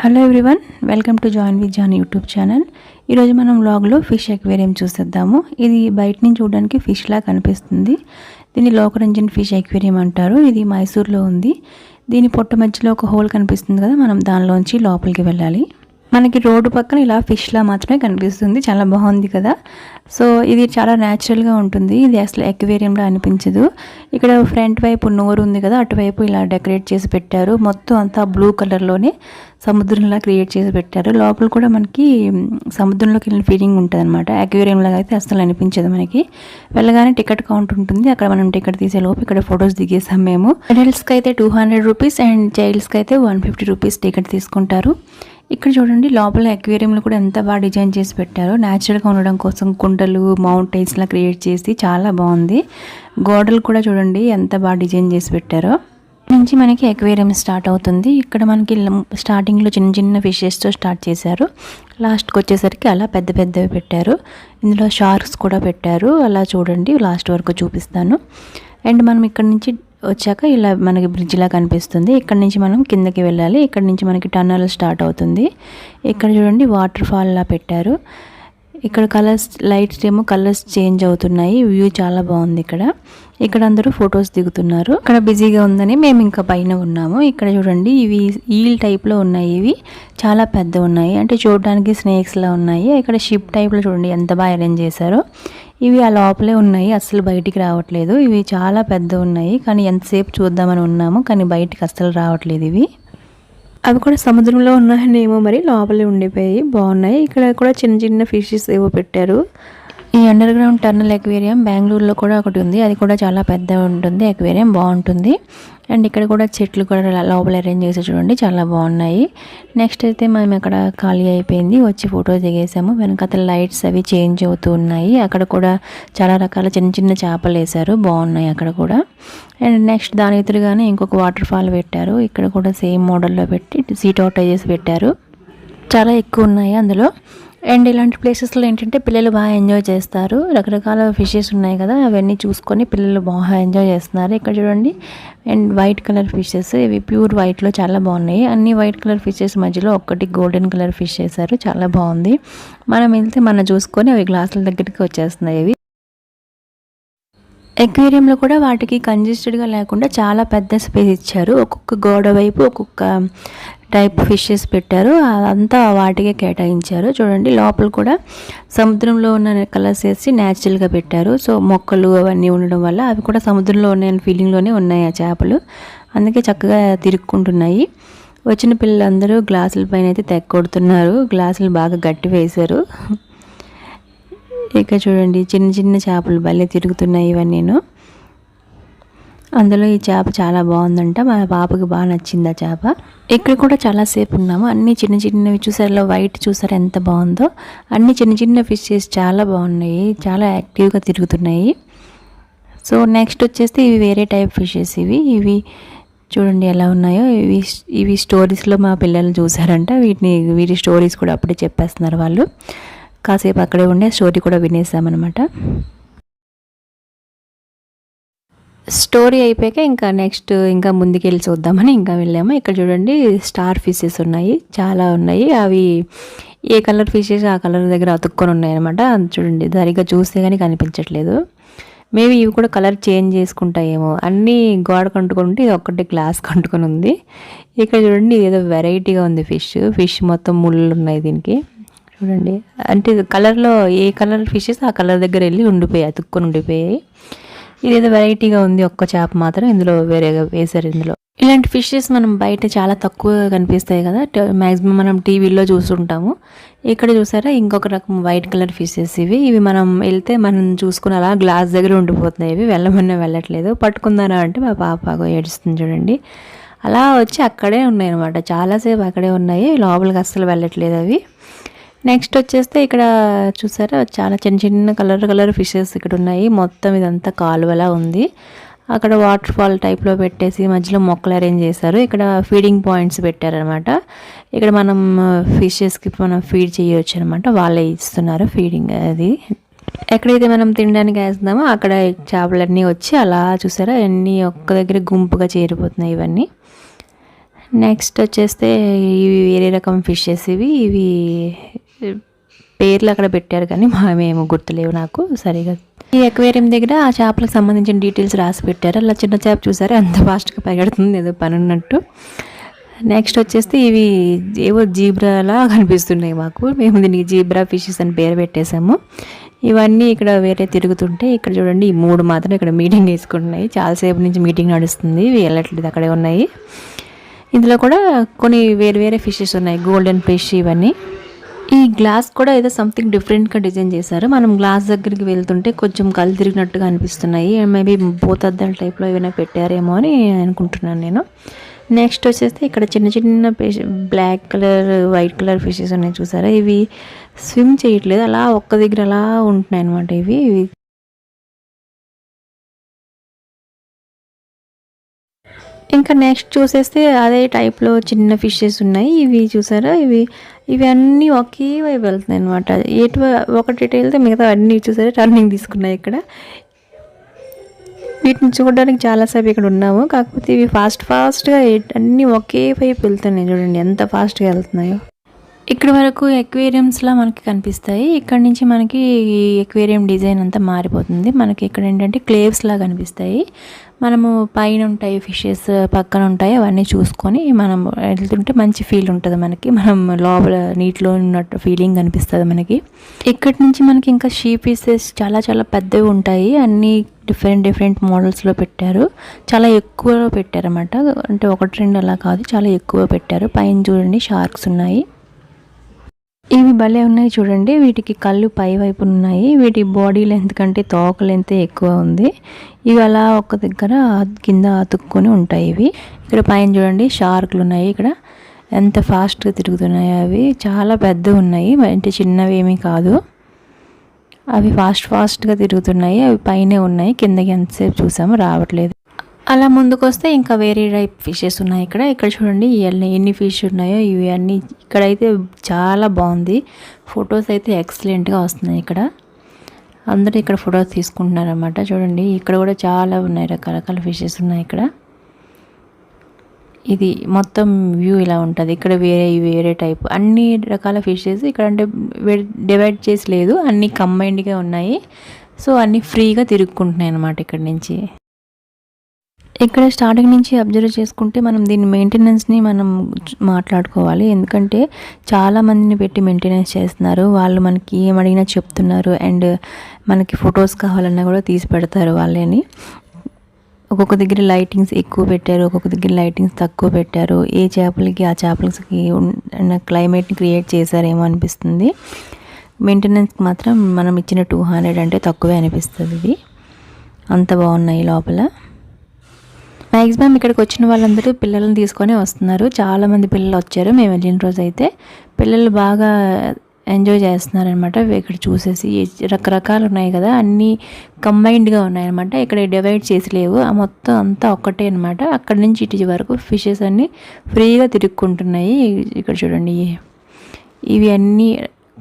Hello everyone, welcome to join with John YouTube channel. ఈరోజు మనం వ్లాగ్లో ఫిష్ ఎక్వేరియం చూసేద్దాము. ఇది బయట నుంచి చూడడానికి ఫిష్ లా కనిపిస్తుంది. దీన్ని లోకరంజన్ ఫిష్ ఎక్వేరియం అంటారు. ఇది మైసూర్లో ఉంది. దీని పొట్ట మధ్యలో ఒక హోల్ కనిపిస్తుంది కదా, మనం దానిలోంచి లోపలికి వెళ్ళాలి. మనకి రోడ్డు పక్కన ఇలా ఫిష్లా మాత్రమే కనిపిస్తుంది. చాలా బాగుంది కదా. సో ఇది చాలా న్యాచురల్గా ఉంటుంది. ఇది అసలు ఎక్వేరియంలో అనిపించదు. ఇక్కడ ఫ్రంట్ వైపు నోరు ఉంది కదా, అటువైపు ఇలా డెకరేట్ చేసి పెట్టారు. మొత్తం అంతా బ్లూ కలర్లోనే సముద్రంలా క్రియేట్ చేసి పెట్టారు. లోపల కూడా మనకి సముద్రంలోకి వెళ్ళిన ఫీలింగ్ ఉంటుంది అనమాట. ఎక్వేరియం లాగా అయితే అసలు అనిపించదు. మనకి వెళ్ళగానే టికెట్ కౌంటర్ ఉంటుంది. అక్కడ మనం టికెట్ తీసే లోపు ఇక్కడ ఫొటోస్ దిగేసాం మేము. అడల్ట్స్కి అయితే 200 రూపీస్ అండ్ చైల్డ్స్కి అయితే 150 రూపీస్ టికెట్ తీసుకుంటారు. ఇక్కడ చూడండి, లోపల ఎక్వేరియంలో కూడా ఎంత బాగా డిజైన్ చేసి పెట్టారో. న్యాచురల్గా ఉండడం కోసం కుండలు, మౌంటైన్స్లా క్రియేట్ చేసి చాలా బాగుంది. గోడలు కూడా చూడండి ఎంత బాగా డిజైన్ చేసి పెట్టారో. నుంచి మనకి ఎక్వేరియం స్టార్ట్ అవుతుంది. ఇక్కడ మనకి స్టార్టింగ్లో చిన్న చిన్న ఫిషెస్తో స్టార్ట్ చేశారు. లాస్ట్కి వచ్చేసరికి అలా పెద్ద పెద్దవి పెట్టారు. ఇందులో షార్క్స్ కూడా పెట్టారు. అలా చూడండి, లాస్ట్ వరకు చూపిస్తాను. అండ్ మనం ఇక్కడ నుంచి వచ్చాక ఇలా మనకి బ్రిడ్జ్ లా కనిపిస్తుంది. ఇక్కడ నుంచి మనం కిందకి వెళ్ళాలి. ఇక్కడ నుంచి మనకి టన్నల్ స్టార్ట్ అవుతుంది. ఇక్కడ చూడండి, వాటర్ ఫాల్ లా పెట్టారు. ఇక్కడ కలర్స్, లైట్స్ ఏమో కలర్స్ చేంజ్ అవుతున్నాయి. వ్యూ చాలా బాగుంది. ఇక్కడ అందరూ ఫొటోస్ దిగుతున్నారు. ఇక్కడ బిజీగా ఉందని మేము ఇంకా పైన ఉన్నాము. ఇక్కడ చూడండి, ఇవి ఈల్ టైప్లో ఉన్నాయి. ఇవి చాలా పెద్ద ఉన్నాయి, అంటే చూడడానికి స్నేక్స్లా ఉన్నాయి. ఇక్కడ షిప్ టైప్లో చూడండి ఎంత బాగా అరేంజ్ చేశారో. ఇవి ఆ లోపలే ఉన్నాయి, అస్సలు బయటికి రావట్లేదు. ఇవి చాలా పెద్ద ఉన్నాయి, కానీ ఎంతసేపు చూద్దామని ఉన్నాము, కానీ బయటికి అస్సలు రావట్లేదు. ఇవి అవి కూడా సముద్రంలో ఉన్నాయని ఏమో మరి లోపలే ఉండిపోయి బాగున్నాయి. ఇక్కడ కూడా చిన్న చిన్న ఫిషెస్ ఏవో పెట్టారు. ఈ అండర్ గ్రౌండ్ టన్నల్ ఎక్వేరియం బెంగళూరులో కూడా ఒకటి ఉంది. అది కూడా చాలా పెద్ద ఉంటుంది. ఎక్వేరియం బాగుంటుంది. అండ్ ఇక్కడ కూడా చెట్లు కూడా లోపల అరేంజ్ చేసి చూడండి, చాలా బాగున్నాయి. నెక్స్ట్ అయితే మేము అక్కడ ఖాళీ అయిపోయింది, వచ్చి ఫోటో దిగేసాము. వెనకాల లైట్స్ అవి చేంజ్ అవుతూ ఉన్నాయి. అక్కడ కూడా చాలా రకాల చిన్న చిన్న చేపలు వేశారు, బాగున్నాయి అక్కడ కూడా. అండ్ నెక్స్ట్ దాని ఎదురుగానే ఇంకొక వాటర్ ఫాల్ పెట్టారు. ఇక్కడ కూడా సేమ్ మోడల్లో పెట్టి సీట్ అవుట్ చేసి పెట్టారు. చాలా ఎక్కువ ఉన్నాయి అందులో. అండ్ ఇలాంటి ప్లేసెస్లో ఏంటంటే పిల్లలు బాగా ఎంజాయ్ చేస్తారు. రకరకాల ఫిషెస్ ఉన్నాయి కదా, అవన్నీ చూసుకొని పిల్లలు బాగా ఎంజాయ్ చేస్తున్నారు. ఇక్కడ చూడండి, అండ్ వైట్ కలర్ ఫిషెస్, ఇవి ప్యూర్ వైట్లో చాలా బాగున్నాయి. అన్ని వైట్ కలర్ ఫిషెస్ మధ్యలో ఒక్కటి గోల్డెన్ కలర్ ఫిష్ వేశారు, చాలా బాగుంది. మనం వెళ్తే మనం చూసుకొని అవి గ్లాసుల దగ్గరికి వచ్చేస్తున్నాయి. అవి ఎక్వేరియంలో కూడా వాటికి కంజెస్టెడ్గా లేకుండా చాలా పెద్ద స్పేస్ ఇచ్చారు. ఒక్కొక్క గోడ వైపు ఒక్కొక్క టైప్ ఫిషెస్ పెట్టారు. అదంతా వాటికే కేటాయించారు. చూడండి, లోపల కూడా సముద్రంలో ఉన్న కలర్స్ వేసి న్యాచురల్గా పెట్టారు. సో మొక్కలు అవన్నీ ఉండడం వల్ల అవి కూడా సముద్రంలో ఉన్న ఫీలింగ్లోనే ఉన్నాయి ఆ చేపలు. అందుకే చక్కగా తిరుక్కుంటున్నాయి. వచ్చిన పిల్లలందరూ గ్లాసుల పైన అయితే తెగొడుతున్నారు. గ్లాసులు బాగా గట్టి వేశారు. ఇక చూడండి, చిన్న చిన్న చేపలు భలే తిరుగుతున్నాయి ఇవన్నీను. అందులో ఈ చేప చాలా బాగుందంట. మా పాపకి బాగా నచ్చింది ఆ చేప. ఇక్కడ కూడా చాలాసేపు ఉన్నాము. అన్ని చిన్న చిన్నవి చూసారు, వైట్ చూసారు ఎంత బాగుందో. అన్ని చిన్న చిన్న ఫిషెస్ చాలా బాగున్నాయి, చాలా యాక్టివ్గా తిరుగుతున్నాయి. సో నెక్స్ట్ వచ్చేసి ఇవి వేరే టైప్ ఫిషెస్. ఇవి చూడండి ఎలా ఉన్నాయో. ఇవి స్టోరీస్లో మా పిల్లలు చూసారంట. వీటి స్టోరీస్ కూడా అప్పుడే చెప్పేస్తున్నారు వాళ్ళు. కాసేపు అక్కడే ఉండే స్టోరీ కూడా వినేసామన్నమాట. స్టోరీ అయిపోయాక ఇంకా ముందుకెళ్ళి చూద్దామని ఇంకా వెళ్ళాము. ఇక్కడ చూడండి, స్టార్ ఫిషెస్ ఉన్నాయి, చాలా ఉన్నాయి. అవి ఏ కలర్ ఫిషెస్ ఆ కలర్ దగ్గర అతుక్కొని ఉన్నాయి అనమాట. చూడండి, సరిగ్గా చూస్తే కానీ కనిపించట్లేదు. మేబీ ఇవి కూడా కలర్ చేంజ్ చేసుకుంటాయేమో. అన్నీ గోడ కంటుకుంటే ఇది ఒక్కటి గ్లాస్ కంటుకొని ఉంది. ఇక్కడ చూడండి, ఏదో వెరైటీగా ఉంది ఫిష్ మొత్తం ముళ్ళు ఉన్నాయి దీనికి. చూడండి, అంటే కలర్లో ఏ కలర్ ఫిషెస్ ఆ కలర్ దగ్గర వెళ్ళి అతుక్కొని ఉండిపోయాయి. ఇదేదో వెరైటీగా ఉంది. ఒక్క చేప మాత్రం ఇందులో వేరేగా వేశారు. ఇందులో ఇలాంటి ఫిషెస్ మనం బయట చాలా తక్కువగా కనిపిస్తాయి కదా, మ్యాక్సిమం మనం టీవీలో చూస్తుంటాము. ఇక్కడ చూసారా, ఇంకొక రకం వైట్ కలర్ ఫిషెస్. ఇవి మనం వెళ్తే మనం చూసుకుని అలా గ్లాస్ దగ్గర ఉండిపోతున్నాయి. ఇవి వెళ్ళమన్నా వెళ్ళట్లేదు. పట్టుకుందారా అంటే మా పాప ఏడుస్తుంది చూడండి. అలా వచ్చి అక్కడే ఉన్నాయి అనమాట, చాలాసేపు అక్కడే ఉన్నాయి. లోపలికి అస్సలు వెళ్ళట్లేదు అవి. నెక్స్ట్ వచ్చేస్తే ఇక్కడ చూసారా, చాలా చిన్న చిన్న కలర్ ఫిషెస్ ఇక్కడ ఉన్నాయి. మొత్తం ఇదంతా కాలువలా ఉంది. అక్కడ వాటర్ ఫాల్ టైప్లో పెట్టేసి మధ్యలో మొక్కలు అరేంజ్ చేశారు. ఇక్కడ ఫీడింగ్ పాయింట్స్ పెట్టారనమాట. ఇక్కడ మనం ఫిషెస్కి మనం ఫీడ్ చేయవచ్చు అనమాట. వాళ్ళే ఇస్తున్నారు ఫీడింగ్. అది ఎక్కడైతే మనం తినడానికి వేస్తున్నామో అక్కడ చేపలన్నీ వచ్చి అలా చూసారా, అన్నీ ఒక్క దగ్గర గుంపుగా చేరిపోతున్నాయి ఇవన్నీ. నెక్స్ట్ వచ్చేస్తే ఇవి వేరే రకం ఫిషెస్. ఇవి పేర్లు అక్కడ పెట్టారు కానీ మేము గుర్తులేవు నాకు సరిగా. ఈ అక్వేరియం దగ్గర ఆ చేపలకు సంబంధించిన డీటెయిల్స్ రాసి పెట్టారు. అలా చిన్న చేప చూసారు ఎంత ఫాస్ట్గా పరిగెడుతుంది, ఏదో పని ఉన్నట్టు. నెక్స్ట్ వచ్చేసి ఇవి ఏవో జీబ్రాలా కనిపిస్తున్నాయి మాకు. మేము దీనికి జీబ్రా ఫిషెస్ అని పేరు పెట్టేశాము. ఇవన్నీ ఇక్కడ వేరే తిరుగుతుంటే ఇక్కడ చూడండి ఈ 3 మాత్రం ఇక్కడ మీటింగ్ వేసుకుంటున్నాయి. చాలాసేపు నుంచి మీటింగ్ నడుస్తుంది, ఇవి వెళ్ళట్లేదు, అక్కడే ఉన్నాయి. ఇందులో కూడా కొన్ని వేరే ఫిషెస్ ఉన్నాయి, గోల్డెన్ ఫిష్ ఇవన్నీ. ఈ గ్లాస్ కూడా ఏదో సంథింగ్ డిఫరెంట్గా డిజైన్ చేశారు. మనం గ్లాస్ దగ్గరికి వెళ్తుంటే కొంచెం కళ్ళు తిరిగినట్టుగా అనిపిస్తున్నాయి. మేబీ భూతద్దాల టైప్లో ఏమైనా పెట్టారేమో అని అనుకుంటున్నాను నేను. నెక్స్ట్ వచ్చేస్తే ఇక్కడ చిన్న fish, black colour white colour fishes ఉన్నాయి చూసారా. ఇవి స్విమ్ చేయట్లేదు, అలా ఒక్క దగ్గర అలా ఉంటున్నాయి అనమాట. ఇవి ఇంకా నెక్స్ట్ చూసేస్తే అదే టైప్లో చిన్న ఫిషెస్ ఉన్నాయి. ఇవి చూసారా, ఇవి అన్నీ ఒకే వైపు వెళ్తున్నాయి అనమాట. ఒకటి వెళ్తే మిగతా అన్నీ చూసారా టర్నింగ్ తీసుకున్నాయి ఇక్కడ. వీటిని చూడడానికి చాలాసేపు ఇక్కడ ఉన్నాము, కాకపోతే ఇవి ఫాస్ట్గా అన్నీ ఒకే వైపు వెళ్తున్నాయి. చూడండి ఎంత ఫాస్ట్గా వెళ్తున్నాయో. ఇక్కడ వరకు ఎక్వేరియంస్లా మనకి కనిపిస్తాయి. ఇక్కడ నుంచి మనకి ఈ ఎక్వేరియం డిజైన్ అంతా మారిపోతుంది. మనకి ఇక్కడ ఏంటంటే క్లేవ్స్ లాగా కనిపిస్తాయి. మనము పైన ఉంటాయి ఫిషెస్, పక్కన ఉంటాయి, అవన్నీ చూసుకొని మనం వెళ్తుంటే మంచి ఫీల్ ఉంటుంది మనకి. మనం లోపల నీటిలో ఉన్నట్టు ఫీలింగ్ అనిపిస్తుంది మనకి. ఇక్కడి నుంచి మనకి ఇంకా షీ పీసెస్ చాలా పెద్దవి ఉంటాయి. అన్నీ డిఫరెంట్ మోడల్స్లో పెట్టారు. చాలా ఎక్కువలో పెట్టారన్నమాట. అంటే 1-2 అలా కాదు, చాలా ఎక్కువ పెట్టారు. పైన చూడండి షార్క్స్ ఉన్నాయి. ఇవి భలే ఉన్నాయి చూడండి. వీటికి కళ్ళు పై వైపు ఉన్నాయి. వీటి బాడీ లెంత్ కంటే తోక లెంత్ ఎక్కువ ఉంది. ఇవి అలా ఒక దగ్గర కింద అతుక్కొని ఉంటాయి. ఇవి ఇక్కడ పైన చూడండి షార్క్లు ఉన్నాయి. ఇక్కడ ఎంత ఫాస్ట్గా తిరుగుతున్నాయి. అవి చాలా పెద్దవి ఉన్నాయి, అంటే చిన్నవి ఏమీ కాదు. అవి ఫాస్ట్గా తిరుగుతున్నాయి. అవి పైనే ఉన్నాయి, కిందకి ఎంతసేపు చూసామో రావట్లేదు. అలా ముందుకు వస్తే ఇంకా వేరే టైప్ ఫిషెస్ ఉన్నాయి. ఇక్కడ చూడండి ఎన్ని ఫిష్ ఉన్నాయో. ఇవి అన్నీ ఇక్కడైతే చాలా బాగుంది. ఫొటోస్ అయితే ఎక్సలెంట్గా వస్తున్నాయి. ఇక్కడ అందరూ ఇక్కడ ఫొటోస్ తీసుకుంటున్నారు అన్నమాట. చూడండి ఇక్కడ కూడా చాలా ఉన్నాయి, రకరకాల ఫిషెస్ ఉన్నాయి. ఇక్కడ ఇది మొత్తం వ్యూ ఇలా ఉంటుంది. ఇక్కడ వేరే టైప్ అన్ని రకాల ఫిషెస్ ఇక్కడ, అంటే డివైడ్ చేసి లేదు, అన్నీ కంబైన్డ్గా ఉన్నాయి. సో అన్నీ ఫ్రీగా తిరుగుకుంటున్నాయి అన్నమాట ఇక్కడ నుంచి. ఇక్కడ స్టార్టింగ్ నుంచి అబ్జర్వ్ చేసుకుంటే మనం దీని మెయింటెనెన్స్ని మనం మాట్లాడుకోవాలి. ఎందుకంటే చాలామందిని పెట్టి మెయింటెనెన్స్ చేస్తున్నారు. వాళ్ళు మనకి ఏం అడిగినా చెప్తున్నారు. అండ్ మనకి ఫొటోస్ కావాలన్నా కూడా తీసి పెడతారు వాళ్ళని. ఒక్కొక్క దగ్గర లైటింగ్స్ ఎక్కువ పెట్టారు, ఒక్కొక్క దగ్గర లైటింగ్స్ తక్కువ పెట్టారు. ఏ చేపలకి ఆ చేపలకి క్లైమేట్ని క్రియేట్ చేశారేమో అనిపిస్తుంది. మెయింటెనెన్స్కి మాత్రం మనం ఇచ్చిన 200 అంటే తక్కువే అనిపిస్తుంది. ఇది అంత బాగున్నాయి లోపల. మ్యాక్సిమం ఇక్కడికి వచ్చిన వాళ్ళందరూ పిల్లల్ని తీసుకొని వస్తున్నారు. చాలామంది పిల్లలు వచ్చారు మేము వెళ్ళిన రోజు అయితే. పిల్లలు బాగా ఎంజాయ్ చేస్తున్నారనమాట. ఇక్కడ చూసేసి రకరకాలు ఉన్నాయి కదా, అన్నీ కంబైన్డ్గా ఉన్నాయన్నమాట. ఇక్కడ డివైడ్ చేసి లేవు, ఆ మొత్తం అంతా ఒక్కటే అనమాట. అక్కడి నుంచి ఇటు వరకు ఫిషెస్ అన్నీ ఫ్రీగా తిరుక్కుంటున్నాయి. ఇక్కడ చూడండి ఇవి అన్నీ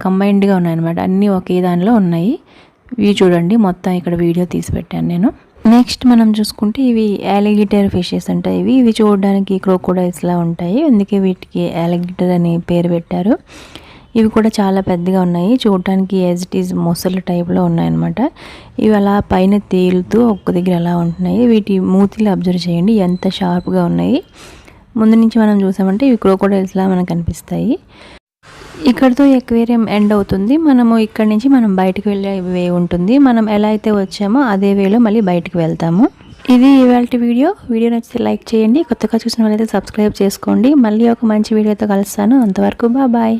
కంబైన్డ్గా ఉన్నాయన్నమాట. అన్నీ ఒకే దానిలో ఉన్నాయి. ఇవి చూడండి మొత్తం ఇక్కడ వీడియో తీసి పెట్టాను నేను. నెక్స్ట్ మనం చూసుకుంటే ఇవి యాలిగేటర్ ఫిషెస్ ఉంటాయి. ఇవి చూడడానికి క్రోకోడైల్స్లా ఉంటాయి, అందుకే వీటికి యాలిగేటర్ అని పేరు పెట్టారు. ఇవి కూడా చాలా పెద్దగా ఉన్నాయి, చూడటానికి యాజ్ ఇట్ ఈజ్ మొసళ్ళ టైప్లో ఉన్నాయన్నమాట. ఇవి అలా పైన తేలుతూ ఒక్క దగ్గర అలా ఉంటున్నాయి. వీటి మూతిలు అబ్జర్వ్ చేయండి ఎంత షార్ప్గా ఉన్నాయి. ముందు నుంచి మనం చూసామంటే ఇవి క్రోకోడైల్స్లా మనకు కనిపిస్తాయి. ఇక్కడితో ఎక్వేరియం ఎండ్ అవుతుంది. మనము ఇక్కడ నుంచి మనం బయటకు వెళ్ళే వే ఉంటుంది. మనం ఎలా అయితే వచ్చామో అదే వేలో మళ్ళీ బయటకు వెళ్తాము. ఇది ఇవాల్టి వీడియో నచ్చితే లైక్ చేయండి. కొత్తగా చూసిన వాళ్ళైతే సబ్స్క్రైబ్ చేసుకోండి. మళ్ళీ ఒక మంచి వీడియోతో కలుస్తాను. అంతవరకు బాయ్.